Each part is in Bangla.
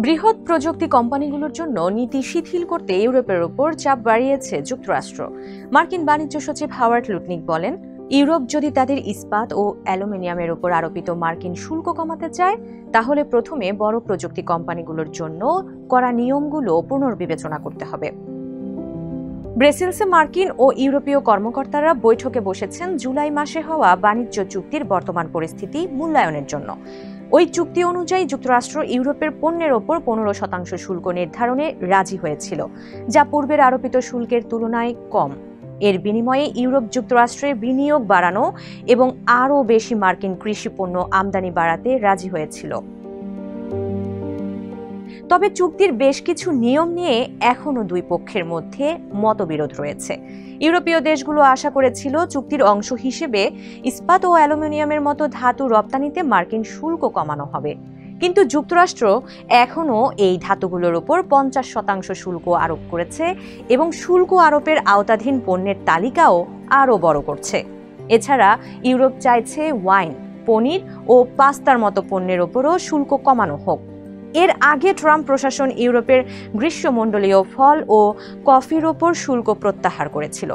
বৃহৎ প্রযুক্তি কোম্পানিগুলোর জন্য নীতি শিথিল করতে ইউরোপের ওপর চাপ বাড়িয়েছে যুক্তরাষ্ট্র। মার্কিন বাণিজ্য সচিব হাওয়ার্ড লুটনিক বলেন, ইউরোপ যদি তাদের ইস্পাত ও অ্যালুমিনিয়ামের উপর আরোপিত মার্কিন শুল্ক কমাতে চায়, তাহলে প্রথমে বড় প্রযুক্তি কোম্পানিগুলোর জন্য করা নিয়মগুলো পুনর্বিবেচনা করতে হবে। ব্রাসেলসে মার্কিন ও ইউরোপীয় কর্মকর্তারা বৈঠকে বসেছেন জুলাই মাসে হওয়া বাণিজ্য চুক্তির বর্তমান পরিস্থিতি মূল্যায়নের জন্য। ওই চুক্তি অনুযায়ী যুক্তরাষ্ট্র ইউরোপের পণ্যের ওপর 15% শুল্ক নির্ধারণে রাজি হয়েছিল, যা পূর্বের আরোপিত শুল্কের তুলনায় কম। এর বিনিময়ে ইউরোপ যুক্তরাষ্ট্রের বিনিয়োগ বাড়ানো এবং আরও বেশি মার্কিন কৃষি পণ্য আমদানি বাড়াতে রাজি হয়েছিল। তবে চুক্তির বেশ কিছু নিয়ম নিয়ে এখনও দুই পক্ষের মধ্যে মতবিরোধ রয়েছে। ইউরোপীয় দেশগুলো আশা করেছিল চুক্তির অংশ হিসেবে ইস্পাত ও অ্যালুমিনিয়ামের মতো ধাতু রপ্তানিতে মার্কিন শুল্ক কমানো হবে, কিন্তু যুক্তরাষ্ট্র এখনও এই ধাতুগুলোর উপর 50% শুল্ক আরোপ করেছে এবং শুল্ক আরোপের আওতাধীন পণ্যের তালিকাও আরও বড় করছে। এছাড়া ইউরোপ চাইছে ওয়াইন, পনির ও পাস্তার মতো পণ্যের ওপরও শুল্ক কমানো হোক। এর আগে ট্রাম্প প্রশাসন ইউরোপের গ্রীষ্মমণ্ডলীয় ফল ও কফির ওপর শুল্ক প্রত্যাহার করেছিল।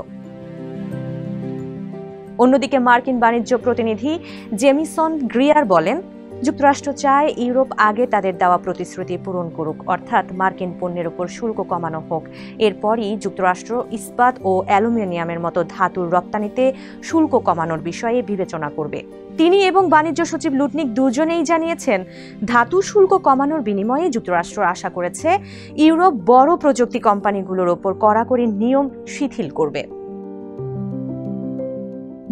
অন্যদিকে মার্কিন বাণিজ্য প্রতিনিধি জেমিসন গ্রিয়ার বলেন, যুক্তরাষ্ট্র চায় ইউরোপ আগে তাদের দেওয়া প্রতিশ্রুতি পূরণ করুক, অর্থাৎ মার্কিন পণ্যের উপর শুল্ক কমানো হোক। এরপরই যুক্তরাষ্ট্র ইস্পাত ও অ্যালুমিনিয়ামের মতো ধাতুর রপ্তানিতে শুল্ক কমানোর বিষয়ে বিবেচনা করবে। তিনি এবং বাণিজ্য সচিব লুটনিক দুজনেই জানিয়েছেন, ধাতু শুল্ক কমানোর বিনিময়ে যুক্তরাষ্ট্র আশা করেছে ইউরোপ বড় প্রযুক্তি কোম্পানিগুলোর ওপর কড়াকড়ি নিয়ম শিথিল করবে।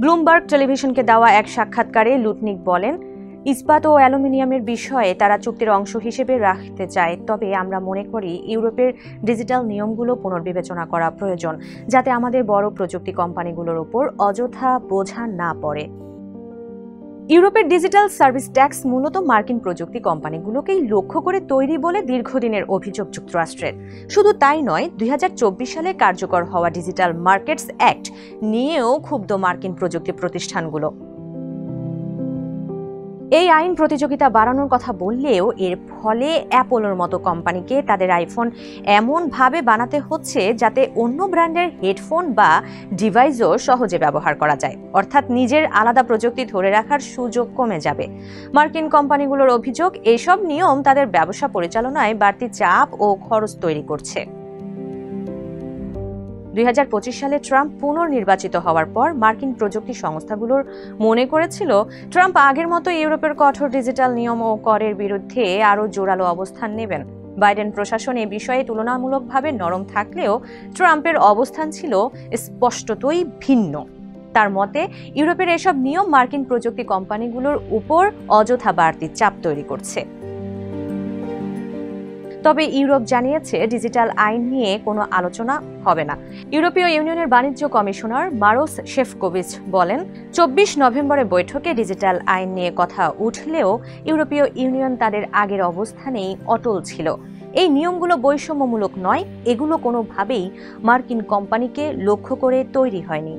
ব্লুমবার্গ টেলিভিশনকে দেওয়া এক সাক্ষাৎকারে লুটনিক বলেন, ইস্পাত ও অ্যালুমিনিয়ামের বিষয়ে তারা চুক্তির অংশ হিসেবে রাখতে চায়, তবে আমরা মনে করি ইউরোপের ডিজিটাল নিয়মগুলো পুনর্বিবেচনা করা প্রয়োজন, যাতে আমাদের বড় প্রযুক্তি কোম্পানিগুলোর উপর অযথা বোঝা না পড়ে। ইউরোপের ডিজিটাল সার্ভিস ট্যাক্স মূলত মার্কিন প্রযুক্তি কোম্পানিগুলোকেই লক্ষ্য করে তৈরি বলে দীর্ঘদিনের অভিযোগ যুক্তরাষ্ট্রের। শুধু তাই নয়, 2024 সালে কার্যকর হওয়া ডিজিটাল মার্কেটস অ্যাক্ট নিয়েও ক্ষুব্ধ মার্কিন প্রযুক্তি প্রতিষ্ঠানগুলো। এই আইন প্রতিযোগিতা বাড়ানোর কথা বললেও এর ফলে অ্যাপলের মতো কোম্পানিকে তাদের আইফোন এমনভাবে বানাতে হচ্ছে যাতে অন্য ব্র্যান্ডের হেডফোন বা ডিভাইসও সহজে ব্যবহার করা যায়, অর্থাৎ নিজের আলাদা প্রযুক্তি ধরে রাখার সুযোগ কমে যাবে। মার্কিন কোম্পানিগুলোর অভিযোগ, এসব নিয়ম তাদের ব্যবসা পরিচালনায় বাড়তি চাপ ও খরচ তৈরি করছে। 2025 সালে ট্রাম্প পুনর্নির্বাচিত হওয়ার পর মার্কিন প্রযুক্তি সংস্থাগুলোর মনে করেছিল ট্রাম্প আগের মতো ইউরোপের কঠোর ডিজিটাল নিয়ম ও করের বিরুদ্ধে আরও জোরালো অবস্থান নেবেন। বাইডেন প্রশাসন এ বিষয়ে তুলনামূলকভাবে নরম থাকলেও ট্রাম্পের অবস্থান ছিল স্পষ্টতই ভিন্ন। তার মতে, ইউরোপের এসব নিয়ম মার্কিন প্রযুক্তি কোম্পানিগুলোর উপর অযথা বাড়তি চাপ তৈরি করছে। তবে ইউরোপ জানিয়েছে ডিজিটাল আইন নিয়ে কোনো আলোচনা হবে না। ইউরোপীয় ইউনিয়নের বাণিজ্য কমিশনার মারোস শেফকোভিচ বলেন, 24 নভেম্বরের বৈঠকে ডিজিটাল আইন নিয়ে কথা উঠলেও ইউরোপীয় ইউনিয়ন তাদের আগের অবস্থানেই অটল ছিল। এই নিয়মগুলো বৈষম্যমূলক নয়, এগুলো কোনোভাবেই মার্কিন কোম্পানিকে লক্ষ্য করে তৈরি হয়নি।